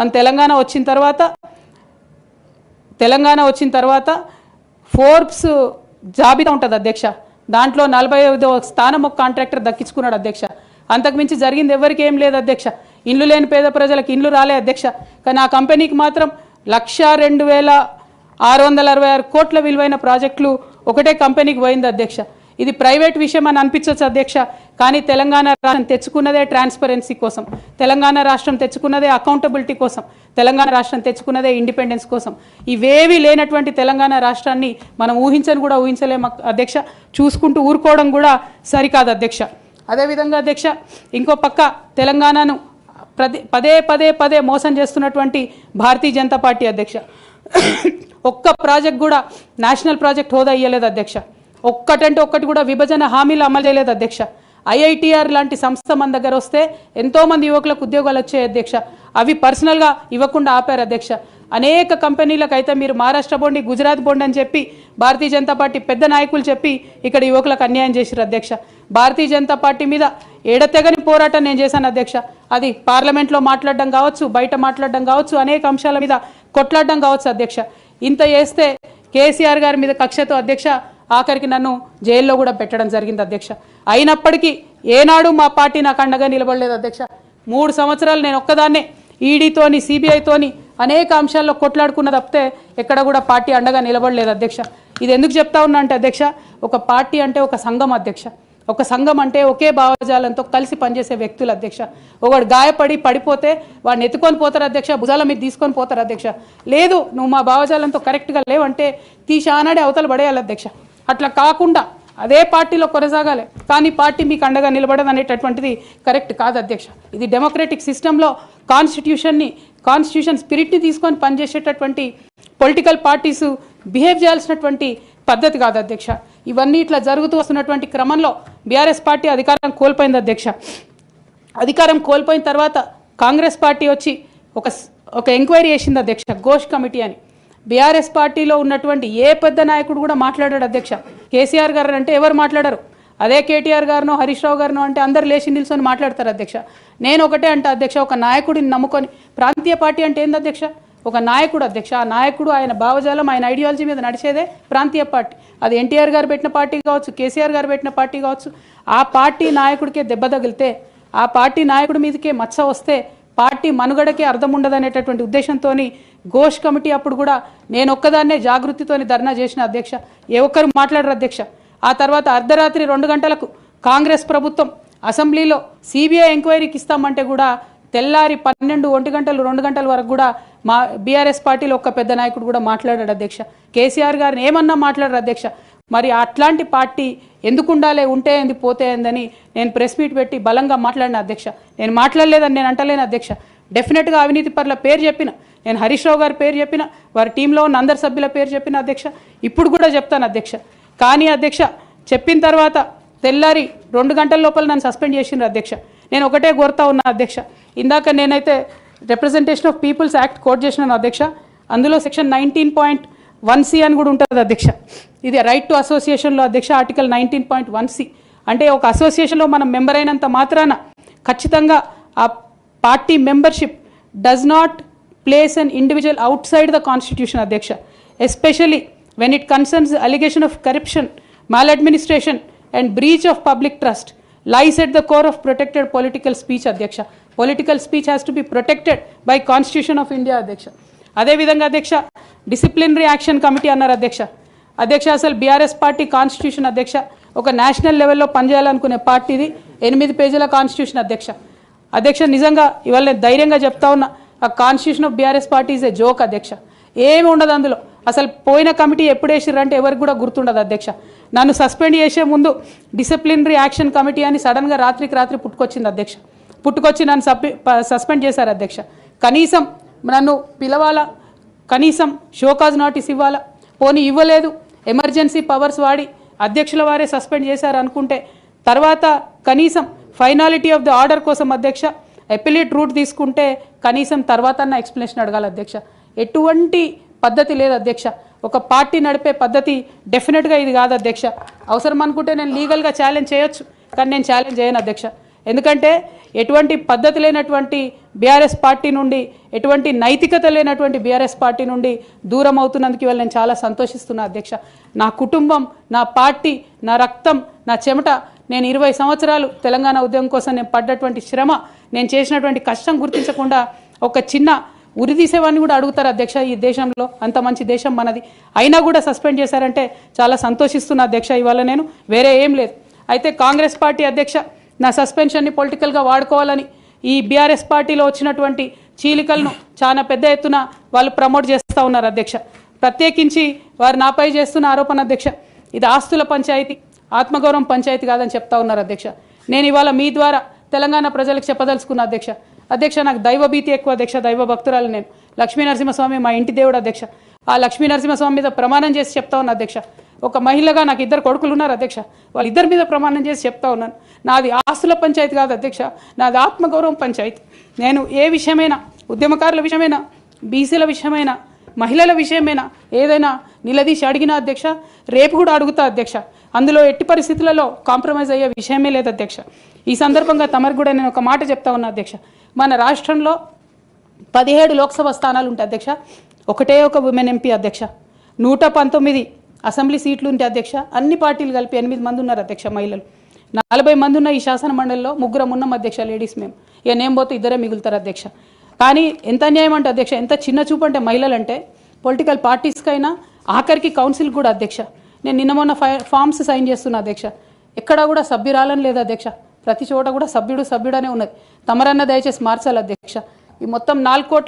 మన తెలంగాణ వచ్చిన తర్వాత ఫోర్బ్స్ జాబితా ఉంటుంది అధ్యక్ష. దాంట్లో 45వ స్థానం ఒక కాంట్రాక్టర్ దక్కించుకున్నాడు అధ్యక్ష. అంతకుమించి జరిగింది ఎవరికి ఏం లేదు అధ్యక్ష. ఇండ్లు లేని పేద ప్రజలకు ఇండ్లు రాలే అధ్యక్ష. కానీ ఆ కంపెనీకి మాత్రం 1,02,666 కోట్ల విలువైన ప్రాజెక్టులు ఒకటే కంపెనీకి పోయింది అధ్యక్ష. ఇది ప్రైవేట్ విషయం అని అనిపించవచ్చు అధ్యక్ష. కానీ తెలంగాణ రాష్ట్రం తెచ్చుకున్నదే ట్రాన్స్పరెన్సీ కోసం, తెలంగాణ రాష్ట్రం తెచ్చుకున్నదే అకౌంటబిలిటీ కోసం, తెలంగాణ రాష్ట్రం తెచ్చుకున్నదే ఇండిపెండెన్స్ కోసం. ఇవేవి లేనటువంటి తెలంగాణ రాష్ట్రాన్ని మనం ఊహించలేము అధ్యక్ష. చూసుకుంటూ ఊరుకోవడం కూడా సరికాదు అధ్యక్ష. అదేవిధంగా అధ్యక్ష, ఇంకో పక్క తెలంగాణను పదే మోసం చేస్తున్నటువంటి భారతీయ జనతా పార్టీ అధ్యక్ష. ఒక్క ప్రాజెక్ట్ కూడా నేషనల్ ప్రాజెక్ట్ హోదా ఇయ్యలేదు అధ్యక్ష. ఒక్కటంటే ఒక్కటి కూడా విభజన హామీలు అమలు చేయలేదు అధ్యక్ష. ఐఐటిఆర్ లాంటి సంస్థ మన దగ్గర వస్తే ఎంతోమంది యువకులకు ఉద్యోగాలు వచ్చాయి అధ్యక్ష. అవి పర్సనల్గా ఇవ్వకుండా ఆపారు అధ్యక్ష. అనేక కంపెనీలకు అయితే మీరు మహారాష్ట్ర బోండి, గుజరాత్ బోండి అని చెప్పి భారతీయ జనతా పార్టీ పెద్ద నాయకులు చెప్పి ఇక్కడ యువకులకు అన్యాయం చేశారు అధ్యక్ష. భారతీయ జనతా పార్టీ మీద ఎడతెగని పోరాటం నేను చేశాను అధ్యక్ష. అది పార్లమెంట్లో మాట్లాడడం కావచ్చు, బయట మాట్లాడడం కావచ్చు, అనేక అంశాల మీద కొట్లాడడం కావచ్చు అధ్యక్ష. ఇంత చేస్తే కేసీఆర్ గారి మీద కక్షతో అధ్యక్ష ఆఖరికి నన్ను జైల్లో కూడా పెట్టడం జరిగింది అధ్యక్ష. అయినప్పటికీ ఏనాడు మా పార్టీ నాకు అండగా నిలబడలేదు అధ్యక్ష. 3 సంవత్సరాలు నేను ఒక్కదాన్నే ఈడీతోని, సిబిఐతోని అనేక అంశాల్లో కొట్లాడుకున్న తప్పితే ఎక్కడ కూడా పార్టీ అండగా నిలబడలేదు అధ్యక్ష. ఇది ఎందుకు చెప్తా ఉన్నా అంటే అధ్యక్ష, ఒక పార్టీ అంటే ఒక సంఘం అధ్యక్ష. ఒక సంఘం అంటే ఒకే భావజాలంతో కలిసి పనిచేసే వ్యక్తులు అధ్యక్ష. ఒకడు గాయపడి పడిపోతే వాడిని ఎత్తుకొని పోతారు అధ్యక్ష, భుజాల మీద తీసుకొని పోతారు అధ్యక్ష. లేదు నువ్వు మా భావజాలంతో కరెక్ట్గా లేవంటే తీసి ఆనాడే అవతల పడేయాలి అధ్యక్ష. అట్లా కాకుండా అదే పార్టీలో కొనసాగాలి, కానీ పార్టీ మీకు అండగా నిలబడదు అనేటటువంటిది కరెక్ట్ కాదు అధ్యక్ష. ఇది డెమోక్రటిక్ సిస్టంలో కాన్స్టిట్యూషన్ స్పిరిట్ని తీసుకొని పనిచేసేటటువంటి పొలిటికల్ పార్టీస్ బిహేవ్ చేయాల్సినటువంటి పద్ధతి కాదు అధ్యక్ష. ఇవన్నీ ఇట్లా జరుగుతూ వస్తున్నటువంటి క్రమంలో బీఆర్ఎస్ పార్టీ అధికారం కోల్పోయింది అధ్యక్ష. అధికారం కోల్పోయిన తర్వాత కాంగ్రెస్ పార్టీ వచ్చి ఒక ఎంక్వైరీ చేసింది అధ్యక్ష, ఘోష్ కమిటీ అని. బీఆర్ఎస్ పార్టీలో ఉన్నటువంటి ఏ పెద్ద నాయకుడు కూడా మాట్లాడాడు అధ్యక్ష. కేసీఆర్ గారు అంటే ఎవరు మాట్లాడారు, అదే కేటీఆర్ గారినో హరీష్ రావు గారినో అంటే అందరు లేచి నిల్చొని మాట్లాడతారు అధ్యక్ష. నేను ఒకటే అంటే అధ్యక్ష, ఒక నాయకుడిని నమ్ముకొని ప్రాంతీయ పార్టీ అంటే ఏంది అధ్యక్ష? ఒక నాయకుడు అధ్యక్ష. ఆ నాయకుడు ఆయన భావజాలం, ఆయన ఐడియాలజీ మీద నడిచేదే ప్రాంతీయ పార్టీ. అది ఎన్టీఆర్ గారు పెట్టిన పార్టీ కావచ్చు, కేసీఆర్ గారు పెట్టిన పార్టీ కావచ్చు. ఆ పార్టీ నాయకుడికే దెబ్బ తగిలితే, ఆ పార్టీ నాయకుడి మీదకే మచ్చ వస్తే పార్టీ మనుగడకే అర్థం ఉండదనేటటువంటి ఉద్దేశంతో ఘోష్ కమిటీ అప్పుడు కూడా నేను ఒక్కదాన్నే జాగృతితోని ధర్నా చేసిన అధ్యక్ష. ఏ ఒక్కరు మాట్లాడరు అధ్యక్ష. ఆ తర్వాత అర్ధరాత్రి 2 గంటలకు కాంగ్రెస్ ప్రభుత్వం అసెంబ్లీలో సిబిఐ ఎంక్వైరీకి ఇస్తామంటే కూడా తెల్లారి 12, 1 గంటలు, 2 గంటల వరకు కూడా మా బీఆర్ఎస్ పార్టీలో ఒక్క పెద్ద నాయకుడు కూడా మాట్లాడాడు అధ్యక్ష. కేసీఆర్ గారిని ఏమన్నా మాట్లాడరు అధ్యక్ష. మరి అట్లాంటి పార్టీ ఎందుకు ఉండాలి, ఉంటే ఏంది పోతే ఏందని నేను ప్రెస్ మీట్ పెట్టి బలంగా మాట్లాడిన అధ్యక్ష. నేను మాట్లాడలేదని నేను అంటలేను అధ్యక్ష. డెఫినెట్గా అవినీతి పరుల పేరు చెప్పిన, నేను హరీష్ రావు గారి పేరు చెప్పిన, వారి టీంలో ఉన్న అందరి సభ్యుల పేరు చెప్పిన అధ్యక్ష. ఇప్పుడు కూడా చెప్తాను అధ్యక్ష. కానీ అధ్యక్ష చెప్పిన తర్వాత తెల్లారి 2 గంటల లోపల నన్ను సస్పెండ్ చేసిండ్రు అధ్యక్ష. నేను ఒకటే కోరుతా ఉన్నా అధ్యక్ష, ఇందాక నేనైతే representation of peoples act quote చేసినాను అధ్యక్ష. అందులో సెక్షన్ 19.1C అని కూడా ఉంటుంది అధ్యక్ష. ఇది రైట్ టు అసోసియేషన్లో అధ్యక్ష ఆర్టికల్ 19.1C అంటే ఒక అసోసియేషన్లో మనం మెంబర్ అయినంత మాత్రాన ఖచ్చితంగా ఆ party membership does not place an individual outside the constitution అధ్యక్ష. Especially when it concerns the allegation of corruption, maladministration and breach of public trust lies at the core of protected political speech adhyaksha. Political speech has to be protected by Constitution of India adhyaksha. Ade vidhanga adhyaksha disciplinary action committee annaru adhyaksha asalu BRS party constitution adhyaksha oka national level lo pancheyalanukune party idi 8 పేజీల constitution adhyaksha nijanga ivalle ధైర్యంగా చెప్తా ఉన్నా ఆ constitution of BRS party is a joke adhyaksha. ఏమి ఉండదు అందులో. అసలు పోయిన కమిటీ ఎప్పుడు వేసిర్రంటే ఎవరికి కూడా గుర్తుండదు అధ్యక్ష. నన్ను సస్పెండ్ చేసే ముందు డిసిప్లినరీ యాక్షన్ కమిటీ అని సడన్గా రాత్రికి రాత్రి పుట్టుకొచ్చింది అధ్యక్ష. పుట్టుకొచ్చి నన్ను సస్పెండ్ చేశారు అధ్యక్ష. కనీసం నన్ను పిలవాలా, కనీసం షోకాజ్ నోటీస్ ఇవ్వాలా, పోనీ ఇవ్వలేదు. ఎమర్జెన్సీ పవర్స్ వాడి అధ్యక్షుల వారే సస్పెండ్ చేశారు అనుకుంటే తర్వాత కనీసం ఫైనాలిటీ ఆఫ్ ది ఆర్డర్ కోసం అధ్యక్ష అపిలేట్ రూట్ తీసుకుంటే కనీసం తర్వాత ఎక్స్ప్లెనేషన్ అడగాలి అధ్యక్ష. ఎటువంటి పద్ధతి లేదు అధ్యక్ష. ఒక పార్టీ నడిపే పద్ధతి డెఫినెట్గా ఇది కాదు అధ్యక్ష. అవసరం అనుకుంటే నేను లీగల్గా ఛాలెంజ్ చేయొచ్చు, కానీ నేను ఛాలెంజ్ చేయను అధ్యక్ష. ఎందుకంటే ఎటువంటి పద్ధతి లేనటువంటి బీఆర్ఎస్ పార్టీ నుండి, ఎటువంటి నైతికత లేనటువంటి బీఆర్ఎస్ పార్టీ నుండి దూరం అవుతున్నందుకు ఇవాళ నేను చాలా సంతోషిస్తున్నా అధ్యక్ష. నా కుటుంబం, నా పార్టీ, నా రక్తం, నా చెమట, నేను 20 సంవత్సరాలు తెలంగాణ ఉద్యమం కోసం నేను పడ్డటువంటి శ్రమ, నేను చేసినటువంటి కష్టం గుర్తించకుండా ఒక చిన్న ఉరిదీసేవాడిని కూడా అడుగుతారు అధ్యక్ష. ఈ దేశంలో అంత మంచి దేశం మనది, అయినా కూడా సస్పెండ్ చేశారంటే చాలా సంతోషిస్తున్నా అధ్యక్ష. ఇవాళ నేను వేరే ఏం లేదు. అయితే కాంగ్రెస్ పార్టీ అధ్యక్ష నా సస్పెన్షన్ని పొలిటికల్గా వాడుకోవాలని ఈ బీఆర్ఎస్ పార్టీలో వచ్చినటువంటి చీలికలను చాలా పెద్ద ఎత్తున వాళ్ళు ప్రమోట్ చేస్తూ ఉన్నారు అధ్యక్ష. ప్రత్యేకించి వారు నాపై చేస్తున్న ఆరోపణ అధ్యక్ష, ఇది ఆస్తుల పంచాయతీ, ఆత్మగౌరవం పంచాయతీ కాదని చెప్తా ఉన్నారు అధ్యక్ష. నేను ఇవాళ మీ ద్వారా తెలంగాణ ప్రజలకు చెప్పదలుచుకున్న అధ్యక్ష. నాకు దైవభీతి ఎక్కువ అధ్యక్ష, దైవ భక్తురాలు నేను. లక్ష్మీ నరసింహస్వామి మా ఇంటి దేవుడు అధ్యక్ష. ఆ లక్ష్మీ నరసింహస్వామి మీద ప్రమాణం చేసి చెప్తా ఉన్నా అధ్యక్ష. ఒక మహిళగా నాకు 2 కొడుకులు ఉన్నారు అధ్యక్ష, వాళ్ళిద్దరి మీద ప్రమాణం చేసి చెప్తా ఉన్నాను, నాది ఆస్తుల పంచాయతీ కాదు అధ్యక్ష, నాది ఆత్మగౌరవం పంచాయతీ. నేను ఏ విషయమైనా, ఉద్యమకారుల విషయమైనా, బీసీల విషయమైనా, మహిళల విషయమైనా ఏదైనా నిలదీసి అడిగినా అధ్యక్ష, రేపు కూడా అడుగుతా అధ్యక్ష. అందులో ఎట్టి పరిస్థితులలో కాంప్రమైజ్ అయ్యే విషయమే లేదు అధ్యక్ష. ఈ సందర్భంగా తమరికి కూడా నేను ఒక మాట చెప్తా ఉన్నా అధ్యక్ష. మన రాష్ట్రంలో 17 లోక్సభ స్థానాలు ఉంటాయి అధ్యక్ష, ఒకటే ఒక ఉమెన్ ఎంపీ అధ్యక్ష. 119 అసెంబ్లీ సీట్లు ఉంటాయి అధ్యక్ష. అన్ని పార్టీలు కలిపి 8 మంది ఉన్నారు అధ్యక్ష మహిళలు. 40 మంది ఉన్న ఈ శాసన మండలిలో 3 ఉన్నాం అధ్యక్ష లేడీస్. మేము ఇక నేను పోతే 2 మిగులుతారు అధ్యక్ష. కానీ ఎంత అన్యాయం అంటే అధ్యక్ష, ఎంత చిన్న చూపు అంటే మహిళలు అంటే, పొలిటికల్ పార్టీస్కైనా ఆఖరికి కౌన్సిల్ కూడా అధ్యక్ష. నేను నిన్న మొన్న ఫామ్స్ సైన్ చేస్తున్నా అధ్యక్ష, ఎక్కడా కూడా సభ్యురాలని లేదు అధ్యక్ష. ప్రతి చోట కూడా సభ్యుడనే ఉన్నది. తమరన్న దయచేసి మార్చాలి అధ్యక్ష. ఈ మొత్తం 4 కోట్ల